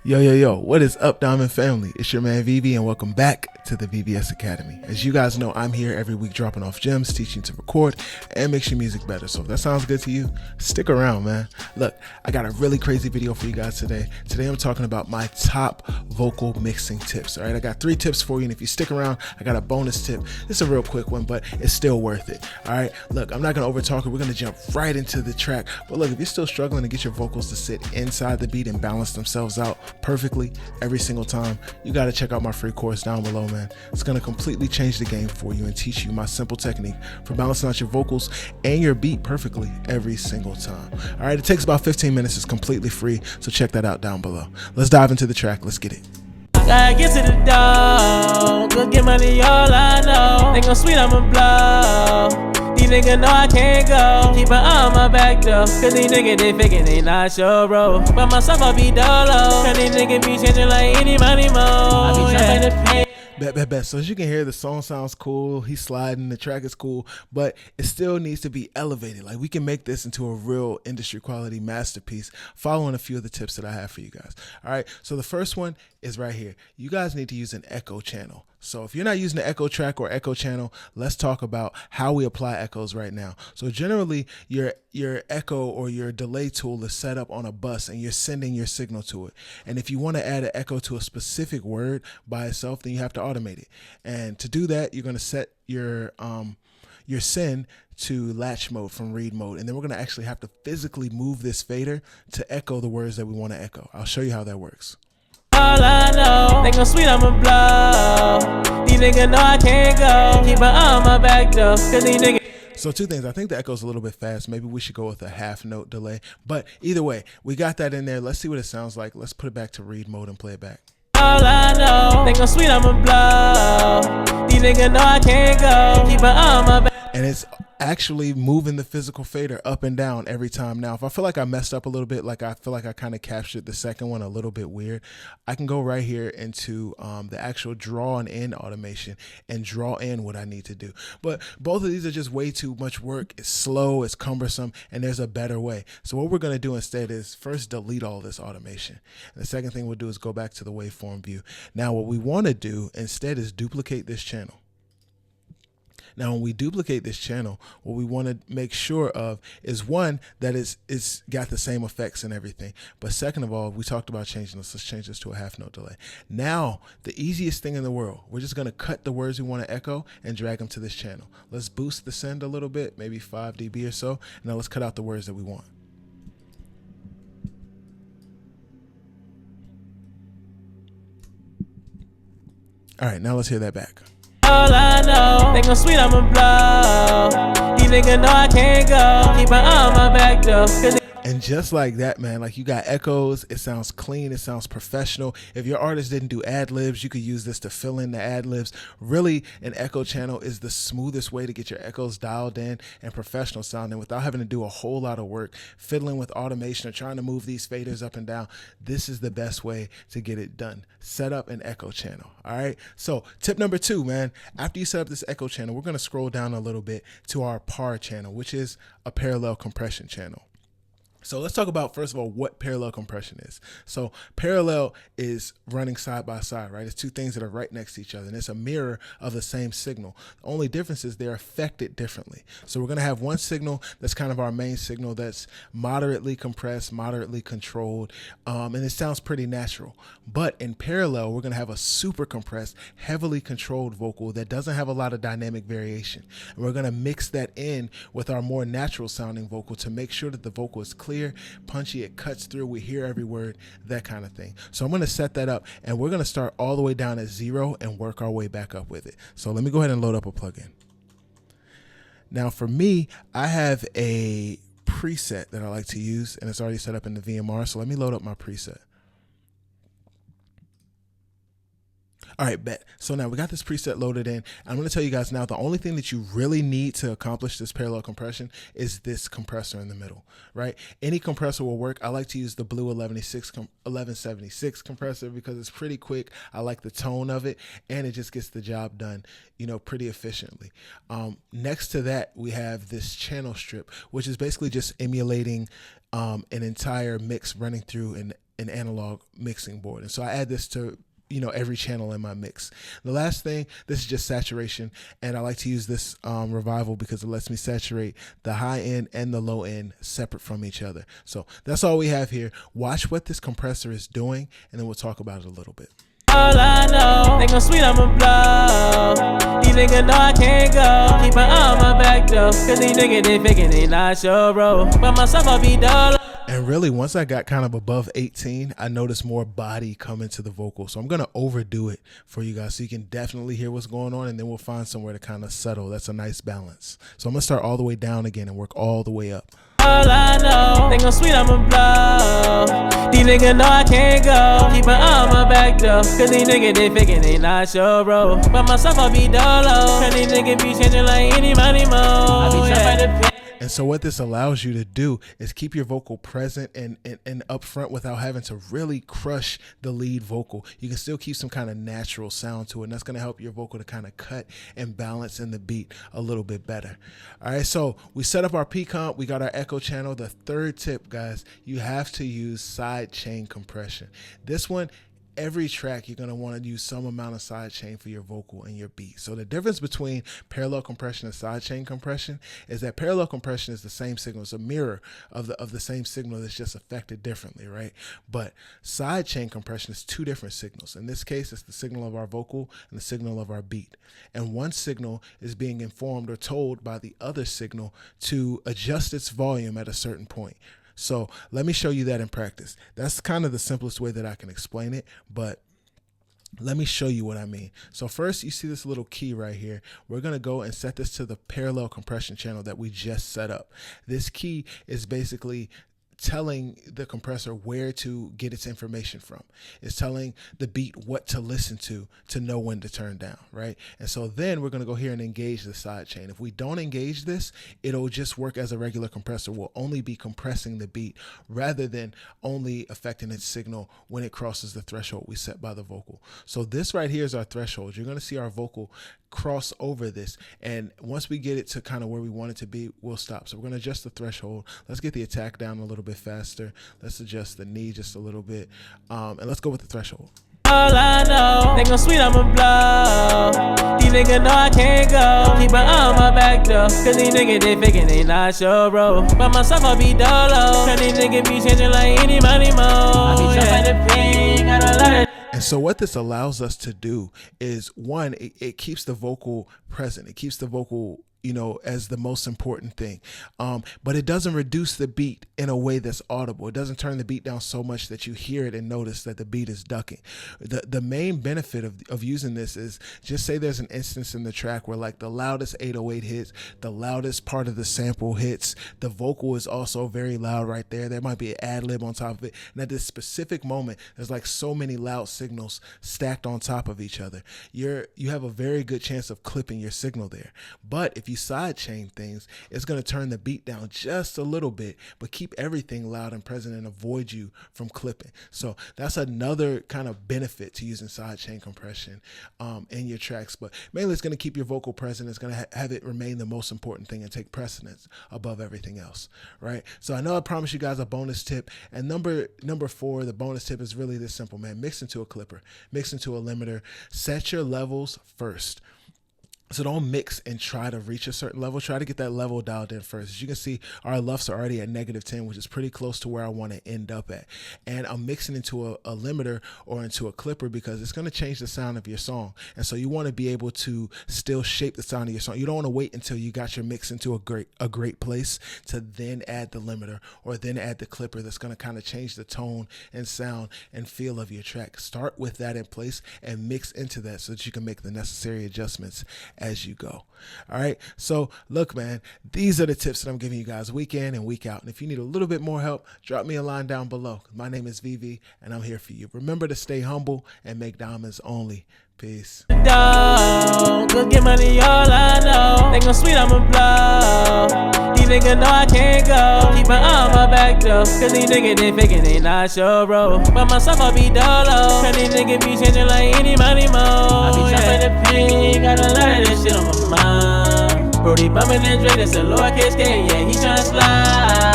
Yo, what is up, Diamond family? It's your man VV, and welcome back to the VVS Academy. As you guys know, I'm here every week dropping off gems, teaching to record, and makes your music better. So if that sounds good to you, stick around, man. Look, I got a really crazy video for you guys today. Today I'm talking about my top vocal mixing tips, all right? I got 3 tips for you, and if you stick around, I got a bonus tip. It's a real quick one, but it's still worth it, all right? Look, I'm not gonna overtalk it. We're gonna jump right into the track. But look, if you're still struggling to get your vocals to sit inside the beat and balance themselves out perfectly every single time, you got to check out my free course down below, man. It's going to completely change the game for you and teach you my simple technique for balancing out your vocals and your beat perfectly every single time. All right, it takes about 15 minutes. It's completely free, so check that out down below. Let's dive into the track. Let's get it. Gotta get to the dough, go get money, all I know. They gon' sweet, I'ma blow. These niggas know I can't go. Keep an eye on my back though, cause these niggas they faking, they not sure, bro. By myself I be dolo, cause these niggas be changing like any money mo. I be trying to pay. Bet. So as you can hear, the song sounds cool. He's sliding. The track is cool, but it still needs to be elevated. Like, we can make this into a real industry quality masterpiece following a few of the tips that I have for you guys. All right. So the first one is right here. You guys need to use an echo channel. So if you're not using the echo track or echo channel, let's talk about how we apply echoes right now. So generally, your echo or your delay tool is set up on a bus and you're sending your signal to it. And if you want to add an echo to a specific word by itself, then you have to automate it. And to do that, you're going to set your send to latch mode from read mode. And then we're going to actually have to physically move this fader to echo the words that we want to echo. I'll show you how that works. All I know, they gon' sweet, I'ma blow. These niggas know I can't go. Keep an eye on my back though, cause these niggas. So 2 things. I think the echo's a little bit fast. Maybe we should go with a half note delay. But either way, we got that in there. Let's see what it sounds like. Let's put it back to read mode and play it back. All I know, they gon' sweet, I'ma blow. These niggas know I can't go. Keep an eye on my back. And it's actually moving the physical fader up and down every time. Now, if I feel like I messed up a little bit, like I feel like I kind of captured the second one a little bit weird, I can go right here into the actual draw and in automation and draw in what I need to do. But both of these are just way too much work. It's slow, it's cumbersome, and there's a better way. So what we're going to do instead is first delete all this automation. And the second thing we'll do is go back to the waveform view. Now, what we want to do instead is duplicate this channel. Now, when we duplicate this channel, what we want to make sure of is, one, that it's got the same effects and everything. But second of all, we talked about changing this. Let's change this to a half note delay. Now, the easiest thing in the world, we're just going to cut the words we want to echo and drag them to this channel. Let's boost the send a little bit, maybe 5 dB or so. Now let's cut out the words that we want. All right, now let's hear that back. All I know, they gon' sweet, I'ma blow. These niggas know I can't go. Keep an eye on my back though, cause and just like that, man, like, you got echoes. It sounds clean. It sounds professional. If your artist didn't do ad libs, you could use this to fill in the ad libs. Really, an echo channel is the smoothest way to get your echoes dialed in and professional sounding without having to do a whole lot of work, fiddling with automation or trying to move these faders up and down. This is the best way to get it done. Set up an echo channel. All right. So tip number 2, man, after you set up this echo channel, we're going to scroll down a little bit to our PAR channel, which is a parallel compression channel. So let's talk about, first of all, what parallel compression is. So parallel is running side by side, right? It's 2 things that are right next to each other, and it's a mirror of the same signal. The only difference is they're affected differently. So we're going to have one signal that's kind of our main signal that's moderately compressed, moderately controlled, and it sounds pretty natural. But in parallel, we're going to have a super compressed, heavily controlled vocal that doesn't have a lot of dynamic variation. And we're going to mix that in with our more natural sounding vocal to make sure that the vocal is clear, punchy, it cuts through, we hear every word, that kind of thing. So I'm going to set that up, and we're going to start all the way down at 0 and work our way back up with it. So let me go ahead and load up a plugin. Now for me, I have a preset that I like to use, and it's already set up in the VMR. So let me load up my preset. All right, bet. So now we got this preset loaded in. I'm going to tell you guys now, the only thing that you really need to accomplish this parallel compression is this compressor in the middle, right? Any compressor will work. I like to use the Blue 1176 compressor because it's pretty quick. I like the tone of it, and it just gets the job done, you know, pretty efficiently. Next to that, we have this channel strip, which is basically just emulating an entire mix running through an analog mixing board. And so I add this to every channel in my mix. The last thing, this is just saturation, and I like to use this revival because it lets me saturate the high end and the low end separate from each other. So that's all we have here. Watch what this compressor is doing, and then we'll talk about it a little bit. All I know, they gon' sweet, I'ma blow. These niggas know I can't go. Keep my eye on my back though, cause these niggas they faking, they not sure, bro. By myself, I'll be dull. And really, once I got kind of above 18, I noticed more body come into the vocal. So I'm going to overdo it for you guys so you can definitely hear what's going on, and then we'll find somewhere to kind of settle. That's a nice balance. So I'm going to start all the way down again and work all the way up. All I know, they gon' sweet, I'ma blow. These niggas know I can't go. Keep my eye on my back though, cause these niggas they faking, they not sure, bro. By myself, I'll be dolo. Cause these niggas be changing like any money mo. I be trying to pay. And so what this allows you to do is keep your vocal present and up front without having to really crush the lead vocal. You can still keep some kind of natural sound to it, and that's going to help your vocal to kind of cut and balance in the beat a little bit better. All right, so we set up our P comp. We got our echo channel. The third tip, guys, you have to use side chain compression. This one, every track you're going to want to use some amount of side chain for your vocal and your beat. So the difference between parallel compression and side chain compression is that parallel compression is the same signal. It's a mirror of the same signal that's just affected differently, right? But side chain compression is two different signals. In this case, it's the signal of our vocal and the signal of our beat. And one signal is being informed or told by the other signal to adjust its volume at a certain point. So let me show you that in practice. That's kind of the simplest way that I can explain it, but let me show you what I mean. So first, you see this little key right here. We're going to go and set this to the parallel compression channel that we just set up. This key is basically telling the compressor where to get its information from. It's telling the beat what to listen to know when to turn down, right? And so then we're going to go here and engage the side chain. If we don't engage this, it'll just work as a regular compressor. We'll only be compressing the beat rather than only affecting its signal when it crosses the threshold we set by the vocal. So this right here is our threshold. You're going to see our vocal cross over this, and once we get it to kind of where we want it to be, we'll stop. So we're going to adjust the threshold. Let's get the attack down a little bit faster. Let's adjust the knee just a little bit, and let's go with the threshold. All I know, they gon' sweet, I'ma blow. These niggas know I can't go. Keep my eye on my back though, cause these niggas they faking, they not sure, bro. By myself, I'll be dolo. Cause these niggas be changing like any money mo. I be trying to pay, got a lot of. And so what this allows us to do is, one, it keeps the vocal present. It keeps the vocal, as the most important thing. But it doesn't reduce the beat in a way that's audible. It doesn't turn the beat down so much that you hear it and notice that the beat is ducking. The main benefit of using this is, just say there's an instance in the track where like the loudest 808 hits, the loudest part of the sample hits, the vocal is also very loud right there. There might be an ad lib on top of it. And at this specific moment, there's like so many loud signals stacked on top of each other. You have a very good chance of clipping your signal there. But if you side chain things, it's going to turn the beat down just a little bit, but keep everything loud and present and avoid you from clipping. So that's another kind of benefit to using side chain compression in your tracks. But mainly it's going to keep your vocal present. It's going to have it remain the most important thing and take precedence above everything else, right? So I know I promised you guys a bonus tip, and number 4, the bonus tip is really this simple, man. Mix into a clipper, mix into a limiter, set your levels first. So don't mix and try to reach a certain level. Try to get that level dialed in first. As you can see, our LUFs are already at -10, which is pretty close to where I want to end up at. And I'm mixing into a limiter or into a clipper because it's going to change the sound of your song. And so you want to be able to still shape the sound of your song. You don't want to wait until you got your mix into a great place to then add the limiter or then add the clipper that's going to kind of change the tone and sound and feel of your track. Start with that in place and mix into that so that you can make the necessary adjustments as you go. All right. So look, man, these are the tips that I'm giving you guys week in and week out. And if you need a little bit more help, drop me a line down below. My name is VV and I'm here for you. Remember to stay humble and make diamonds only. Peace. Dog, good get money, all I know. They gon' sweet, I'ma blow. These niggas know I can't go. Keep my eye on my back though, cause these niggas they faking, they not sure, bro. By myself, I'll be dolo. Cause these niggas be changing like any money mo. I be trying to pay, got a lot of this shit on my mind. Brody bumping and Dre, that's a lowercase K, yeah, he tryna slide.